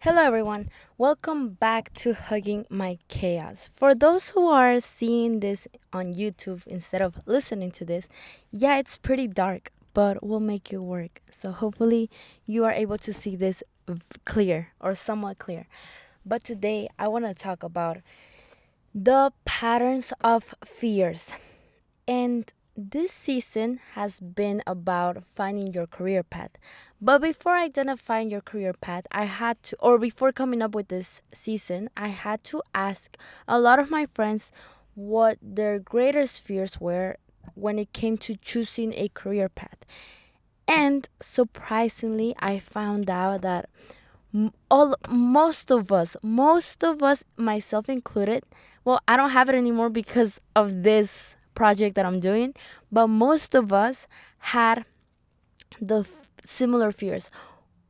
Hello, everyone. Welcome back to Hugging My Chaos. For those who are seeing this on YouTube instead of listening to this, yeah, it's pretty dark, but we'll make it work. So, hopefully, you are able to see this clear or somewhat clear. But today, I want to talk about the patterns of fears. And this season has been about finding your career path. But before identifying your career path, or before coming up with this season, I had to ask a lot of my friends what their greatest fears were when it came to choosing a career path. And surprisingly, I found out that most of us, myself included, well, I don't have it anymore because of this project that I'm doing, but most of us had similar fears.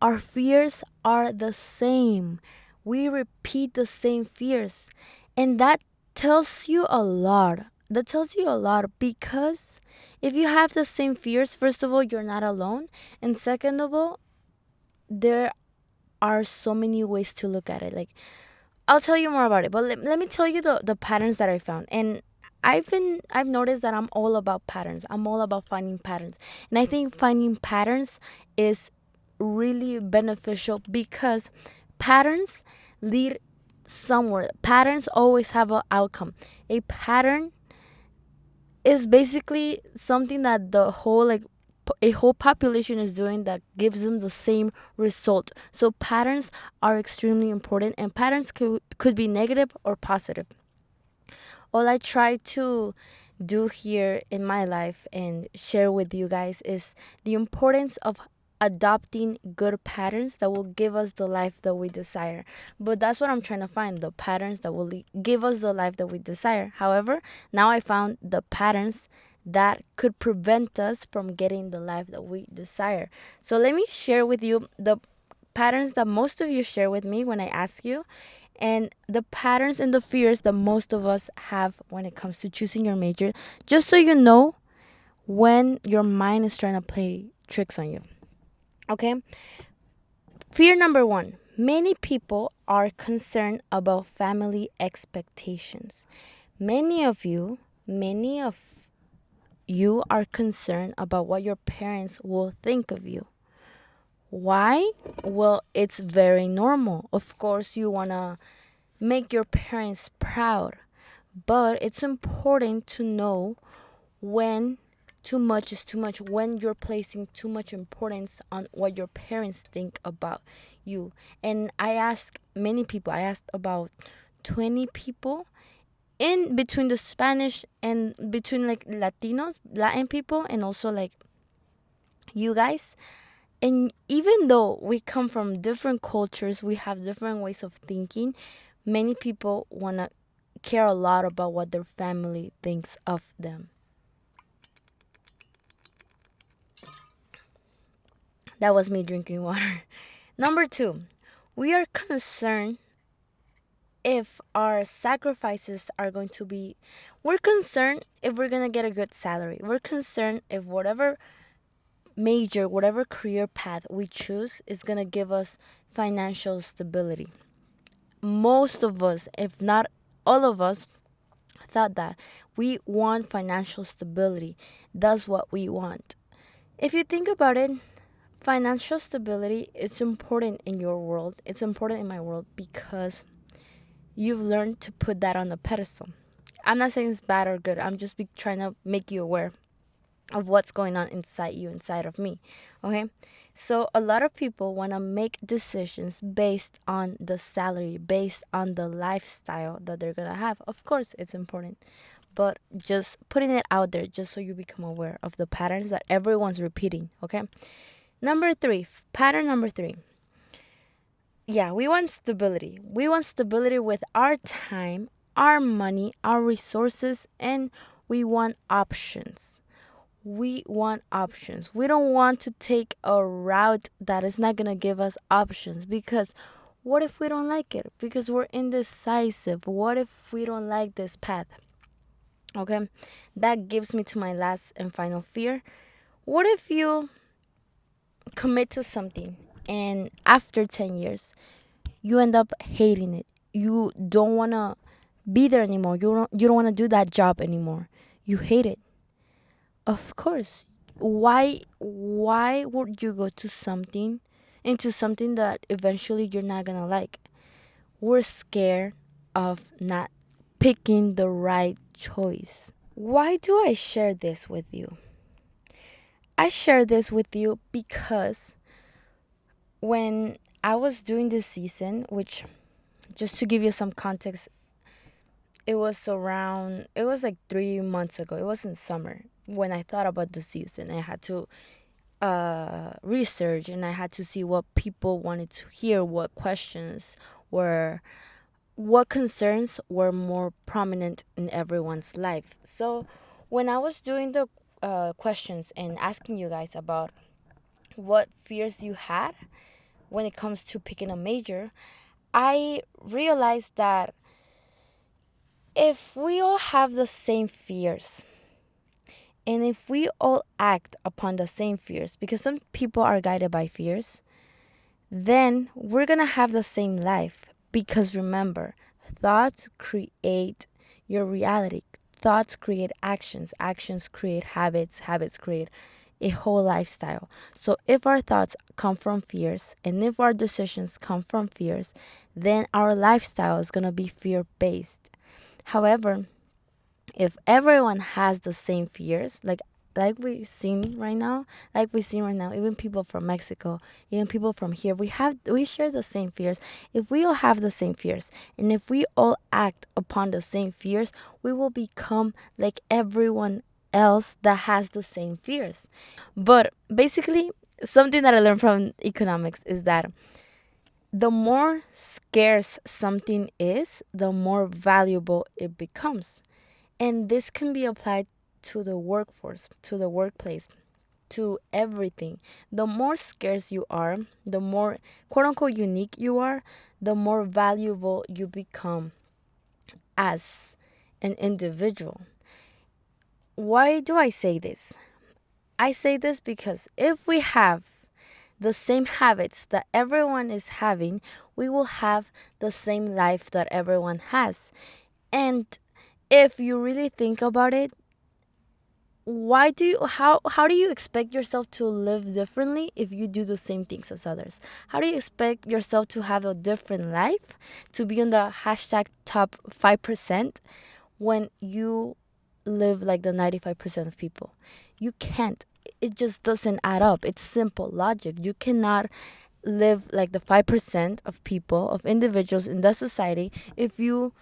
Our fears are the same. We repeat the same fears. And that tells you a lot. That tells you a lot because if you have the same fears, first of all, you're not alone. And second of all, there are so many ways to look at it. Like, I'll tell you more about it, but let me tell you the patterns that I found. And I've noticed that I'm all about patterns. I'm all about finding patterns. And I think finding patterns is really beneficial because patterns lead somewhere. Patterns always have an outcome. A pattern is basically something that a whole population is doing that gives them the same result. So patterns are extremely important, and patterns could be negative or positive. All I try to do here in my life and share with you guys is the importance of adopting good patterns that will give us the life that we desire. But that's what I'm trying to find, the patterns that will give us the life that we desire. However, now I found the patterns that could prevent us from getting the life that we desire. So let me share with you the patterns that most of you share with me when I ask you, and the patterns and the fears that most of us have when it comes to choosing your major, just so you know when your mind is trying to play tricks on you. Okay? Fear number one, many people are concerned about family expectations. Many of you are concerned about what your parents will think of you. Why? Well, it's very normal. Of course, you want to make your parents proud, but it's important to know when too much is too much, when you're placing too much importance on what your parents think about you. And I asked about 20 people in between the Spanish and between like Latin people, and also like you guys. And even though we come from different cultures, we have different ways of thinking, many people want to care a lot about what their family thinks of them. That was me drinking water. Number two, we are concerned if our sacrifices are going to be. We're concerned if we're going to get a good salary. We're concerned if whatever major, whatever career path we choose is going to give us financial stability. Most of us, if not all of us, thought that we want financial stability. That's what we want. If you think about it, financial stability is important in your world. It's important in my world because you've learned to put that on a pedestal. I'm not saying it's bad or good. I'm just trying to make you aware of what's going on inside you, inside of me. Okay? So a lot of people want to make decisions based on the salary, based on the lifestyle that they're going to have. Of course, it's important. But just putting it out there just so you become aware of the patterns that everyone's repeating, okay? Number three, pattern number three. Yeah, we want stability. We want stability with our time, our money, our resources, and we want options. We want options. We don't want to take a route that is not going to give us options, because what if we don't like it? Because we're indecisive. What if we don't like this path? Okay, that gives me to my last and final fear. What if you commit to something and after 10 years you end up hating it. You don't want to be there anymore. You don't want to do that job anymore. You hate it. Of course. Why would you go to something into something that eventually you're not going to like? We're scared of not picking the right choice. Why do I share this with you? I share this with you because when I was doing this season, which, just to give you some context, it was like 3 months ago. It was in summer when I thought about the season. I had to research and I had to see what people wanted to hear, were, what concerns were more prominent in everyone's life. So when I was doing the questions and asking you guys about what fears you had when it comes to picking a major, I realized that if we all have the same fears and if we all act upon the same fears, because some people are guided by fears, then we're gonna have the same life. Because remember, thoughts create your reality. Thoughts create actions. Actions create habits. Habits create a whole lifestyle. So if our thoughts come from fears and if our decisions come from fears, then our lifestyle is gonna be fear based. However, if everyone has the same fears, like we seen right now, even people from Mexico, even people from here, we share the same fears. If we all have the same fears and if we all act upon the same fears, we will become like everyone else that has the same fears. But basically, something that I learned from economics is that the more scarce something is, the more valuable it becomes. And this can be applied to the workforce, to the workplace, to everything. The more scarce you are, the more quote unquote unique you are, the more valuable you become as an individual. Why do I say this? I say this because if we have the same habits that everyone is having, we will have the same life that everyone has. And if you really think about it, how do you expect yourself to live differently if you do the same things as others? How do you expect yourself to have a different life, to be on the hashtag top 5% when you live like the 95% of people? You can't. It just doesn't add up. It's simple logic. You cannot live like the 5% of people, of individuals in the society, if your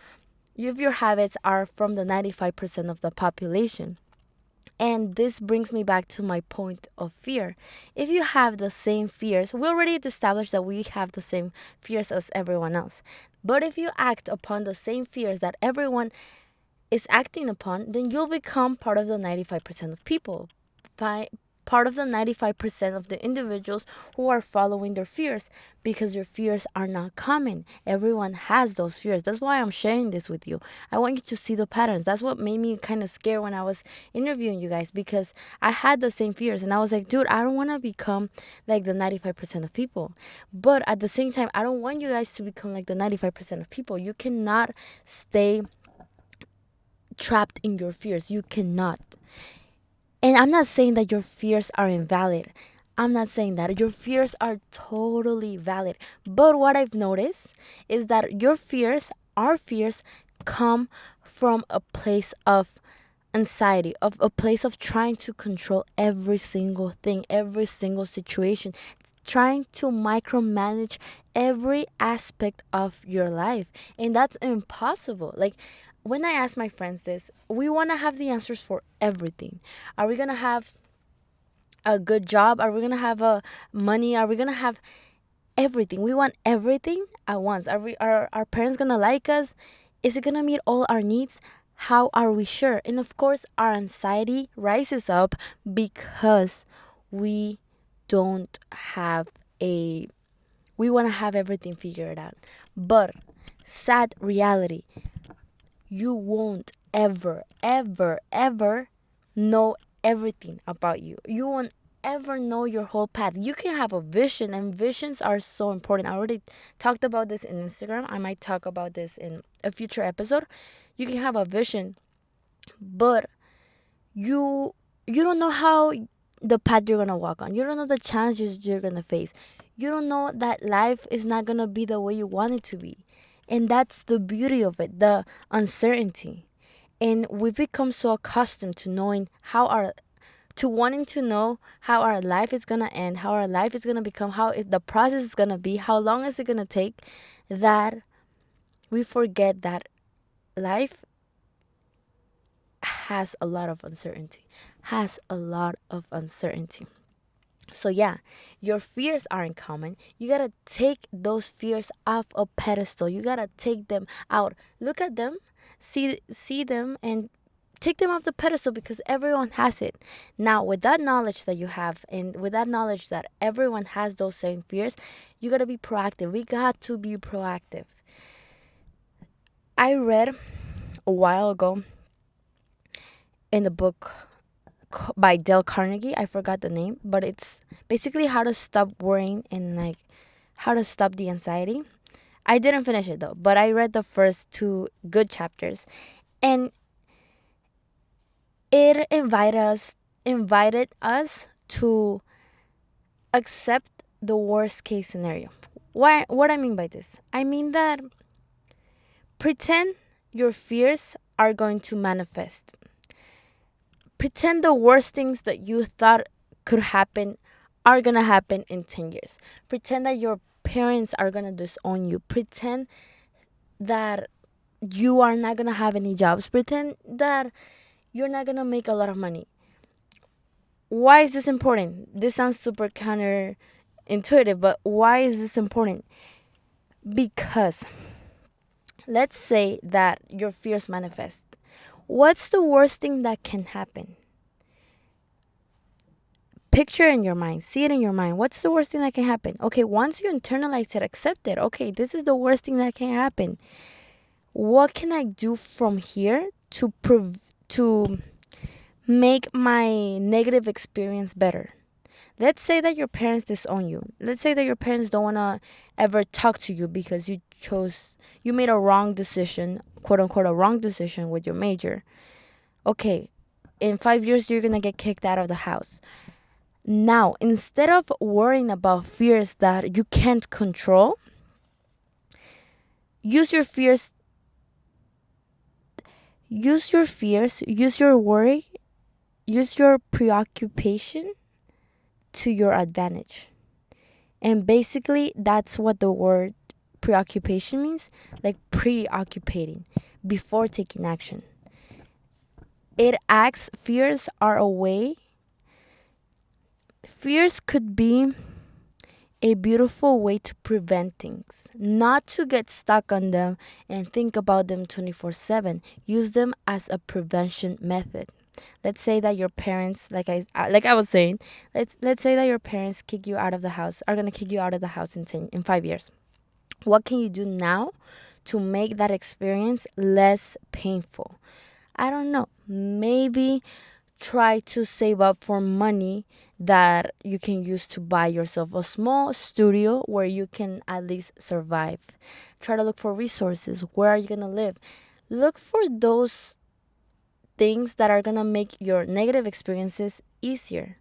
habits are from the 95% of the population. And this brings me back to my point of fear. If you have the same fears, we already established that we have the same fears as everyone else. But if you act upon the same fears that everyone is acting upon, then you'll become part of the 95% of people. Part of the 95% of the individuals who are following their fears, because your fears are not common. Everyone has those fears. That's why I'm sharing this with you. I want you to see the patterns. That's what made me kind of scared when I was interviewing you guys, because I had the same fears and I was like, dude, I don't want to become like the 95% of people. But at the same time, I don't want you guys to become like the 95% of people. You cannot stay trapped in your fears. You cannot. And I'm not saying that your fears are invalid. I'm not saying that. Your fears are totally valid. But what I've noticed is that our fears, come from a place of anxiety, of a place of trying to control every single thing, every single situation, trying to micromanage every aspect of your life. And that's impossible. Like, when I ask my friends this, we want to have the answers for everything. Are we going to have a good job? Are we going to have money? Are we going to have everything? We want everything at once. Are our parents going to like us? Is it going to meet all our needs? How are we sure? And of course, our anxiety rises up because we don't have we want to have everything figured out. But sad reality, you won't ever, ever, ever know everything about you. You won't ever know your whole path. You can have a vision, and visions are so important. I already talked about this in Instagram. I might talk about this in a future episode. You can have a vision, but you you don't know how the path you're gonna walk on. You don't know the challenges you're gonna face. You don't know that life is not gonna be the way you want it to be. And that's the beauty of it, the uncertainty. And we've become so accustomed to knowing to wanting to know how our life is gonna end, how our life is gonna become, the process is gonna be, how long is it gonna take, that we forget that life has a lot of uncertainty, has a lot of uncertainty. So yeah, your fears aren't common. You gotta take those fears off a pedestal. You gotta take them out. Look at them, see them, and take them off the pedestal, because everyone has it. Now, with that knowledge that you have, and with that knowledge that everyone has those same fears, you gotta be proactive. We got to be proactive. I read a while ago in the book by Dale Carnegie. I forgot the name, but it's basically how to stop worrying and like how to stop the anxiety. I didn't finish it though, but I read the first two good chapters, and it invited us to accept the worst case scenario. What I mean by this? I mean that pretend your fears are going to manifest. Pretend the worst things that you thought could happen are gonna happen in 10 years. Pretend that your parents are gonna disown you. Pretend that you are not gonna have any jobs. Pretend that you're not gonna make a lot of money. Why is this important? This sounds super counterintuitive, but why is this important? Because let's say that your fears manifest. What's the worst thing that can happen? Picture in your mind, see it in your mind. What's the worst thing that can happen? Okay, once you internalize it, accept it. Okay, this is the worst thing that can happen. What can I do from here to make my negative experience better? Let's say that your parents disown you. Let's say that your parents don't want to ever talk to you because you made a wrong decision, quote unquote, a wrong decision with your major. Okay, in 5 years, you're going to get kicked out of the house. Now, instead of worrying about fears that you can't control, use your fears, use your worry, use your preoccupation to your advantage. And basically, that's what the word preoccupation means, like preoccupating before taking action. Fears are a way. Fears could be a beautiful way to prevent things, not to get stuck on them and think about them 24/7. Use them as a prevention method. Let's say that your parents, like I was saying, let's say that your parents kick you out of the house, are gonna kick you out of the house in 5 years. What can you do now to make that experience less painful? I don't know. Maybe try to save up for money that you can use to buy yourself a small studio where you can at least survive. Try to look for resources. Where are you going to live? Look for those things that are going to make your negative experiences easier,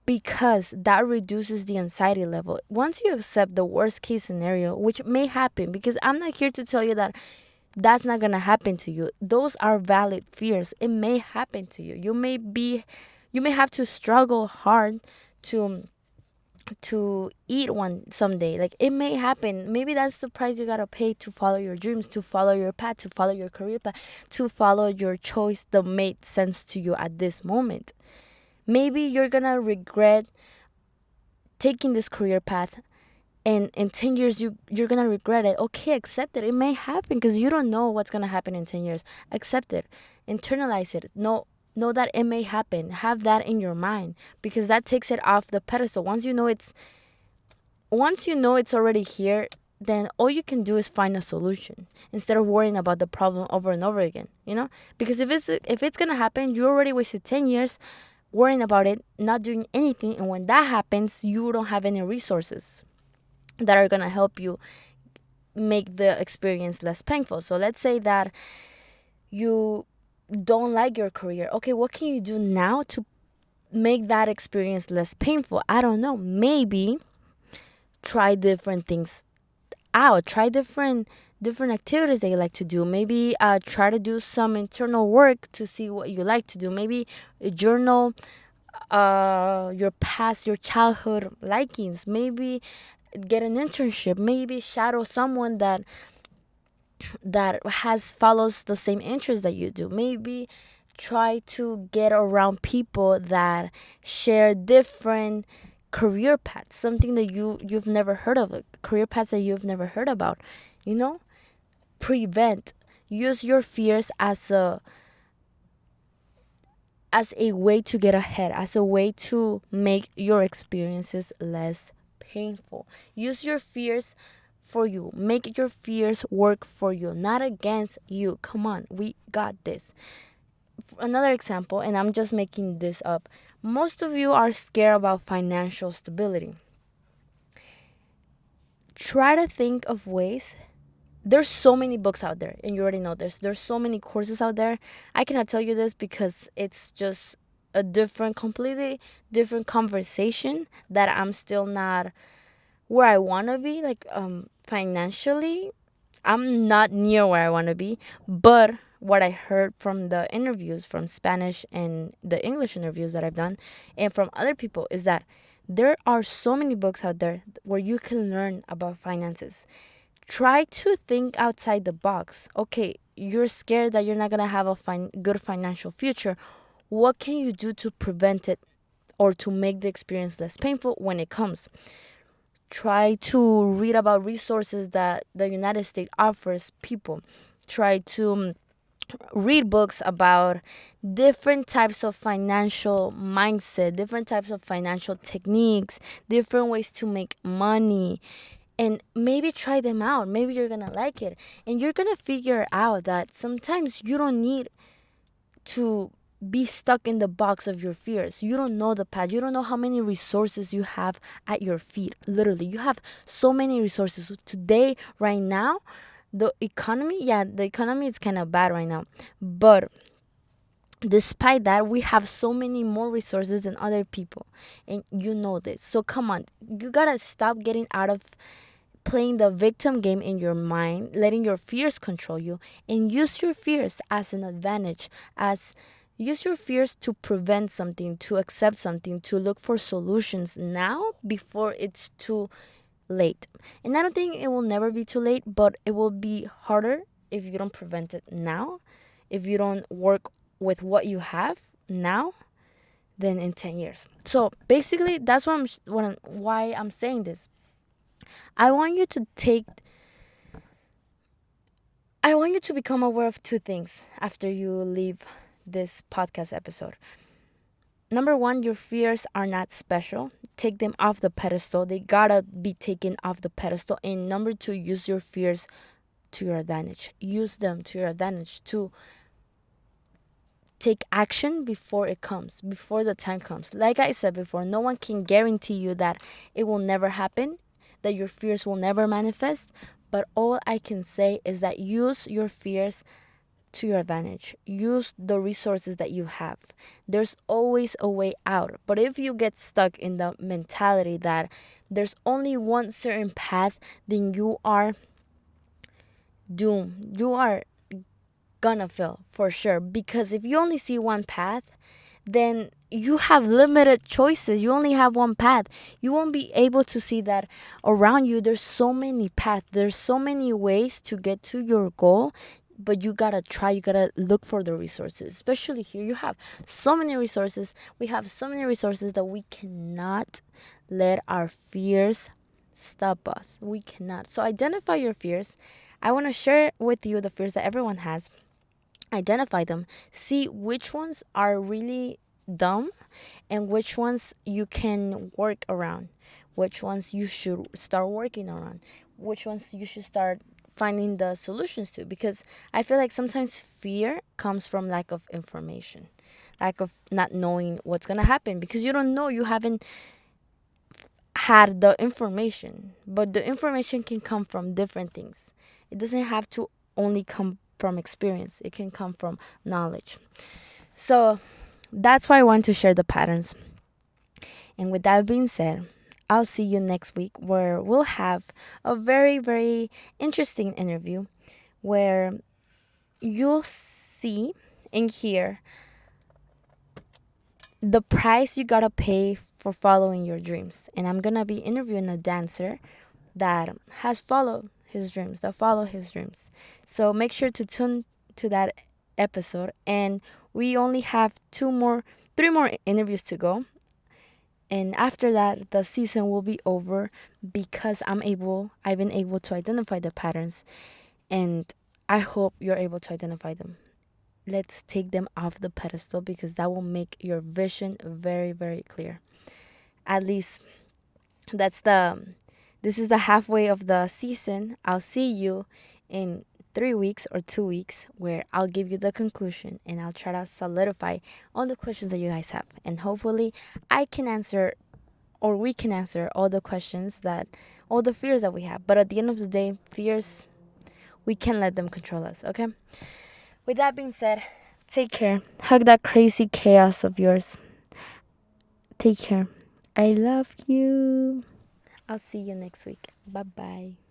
because that reduces the anxiety level. Once you accept the worst case scenario, which may happen, because I'm not here to tell you that that's not going to happen to you. Those are valid fears. It may happen to you. You may have to struggle hard to eat one someday. Like, it may happen. Maybe that's the price you got to pay to follow your dreams, to follow your path, to follow your career path, to follow your choice that made sense to you at this moment. Maybe you're going to regret taking this career path, and in 10 years you're gonna regret it. Okay, accept it. It may happen, because you don't know what's gonna happen in 10 years. Accept it, internalize it. Know that it may happen. Have that in your mind, because that takes it off the pedestal. Once you know it's already here, then all you can do is find a solution instead of worrying about the problem over and over again, because if it's gonna happen, you already wasted 10 years worrying about it, not doing anything. And when that happens, you don't have any resources that are going to help you make the experience less painful. So let's say that you don't like your career. Okay, what can you do now to make that experience less painful? I don't know. Maybe try different things out. Try different activities that you like to do. Maybe try to do some internal work to see what you like to do. Maybe journal your childhood likings. Maybe get an internship. Maybe shadow someone that has follows the same interests that you do. Maybe try to get around people that share different career paths, something that you've never heard of, career paths that you've never heard about. You know, prevent. Use your fears as a way to get ahead, as a way to make your experiences less painful. Use your fears for you. Make your fears work for you, not against you. Come on, we got this. Another example, and I'm just making this up. Most of you are scared about financial stability. Try to think of ways. There's so many books out there, and you already know this. There's so many courses out there. I cannot tell you this because it's just a completely different conversation that I'm still not where I want to be. Like financially, I'm not near where I want to be. But what I heard from the interviews, from Spanish and the English interviews that I've done, and from other people, is that there are so many books out there where you can learn about finances. Try to think outside the box. Okay, you're scared that you're not going to have a good financial future. What can you do to prevent it or to make the experience less painful when it comes? Try to read about resources that the United States offers people. Try to read books about different types of financial mindset, different types of financial techniques, different ways to make money, and maybe try them out. Maybe you're gonna like it, and you're gonna figure out that sometimes you don't need to be stuck in the box of your fears. You don't know the path. You don't know how many resources you have at your feet. Literally, you have so many resources. So today, right now, the economy is kind of bad right now. But despite that, we have so many more resources than other people. And you know this. So come on, you gotta stop getting out of playing the victim game in your mind, letting your fears control you, and use your fears as an advantage, as use your fears to prevent something, to accept something, to look for solutions now before it's too late. And I don't think it will never be too late, but it will be harder if you don't prevent it now, if you don't work with what you have now, than in 10 years. So basically, that's why I'm saying this. I want you to take I want you to become aware of two things after you leave this podcast episode. Number one, your fears are not special. Take them off the pedestal. They gotta be taken off the pedestal. And number two, use your fears to your advantage. Use them to your advantage to take action before it comes, before the time comes. Like I said before, no one can guarantee you that it will never happen, that your fears will never manifest. But all I can say is that use your fears to your advantage. Use the resources that you have. There's always a way out. But if you get stuck in the mentality that there's only one certain path, then you are doomed. You are gonna fail for sure. Because if you only see one path, then you have limited choices. You only have one path. You won't be able to see that around you there's so many paths. There's so many ways to get to your goal, but you gotta try. You gotta look for the resources. Especially here, you have so many resources. We have so many resources that we cannot let our fears stop us. We cannot. So identify your fears. I want to share with you the fears that everyone has. Identify them, see which ones are really dumb and which ones you can work around, which ones you should start working around, which ones you should start finding the solutions to. Because I feel like sometimes fear comes from lack of information. lack of not knowing what's gonna happen, because you don't know, you haven't had the information. But the information can come from different things. It doesn't have to only come from experience, it can come from knowledge. So that's why I want to share the patterns. And with that being said, I'll see you next week, where we'll have a very, very interesting interview where you'll see and hear the price you gotta pay for following your dreams. And I'm gonna be interviewing a dancer that has followed his dreams, that follow his dreams. So make sure to tune to that episode. And we only have 3 more interviews to go. And after that, the season will be over, because I've been able to identify the patterns, and I hope you're able to identify them. Let's take them off the pedestal, because that will make your vision very, very clear. At least that's this is the halfway of the season. I'll see you in 3 weeks or 2 weeks, where I'll give you the conclusion, and I'll try to solidify all the questions that you guys have. And hopefully I can answer, or we can answer, all the questions, all the fears that we have. But at the end of the day, fears, we can't let them control us, okay? With that being said, take care. Hug that crazy chaos of yours. Take care. I love you. I'll see you next week. Bye bye.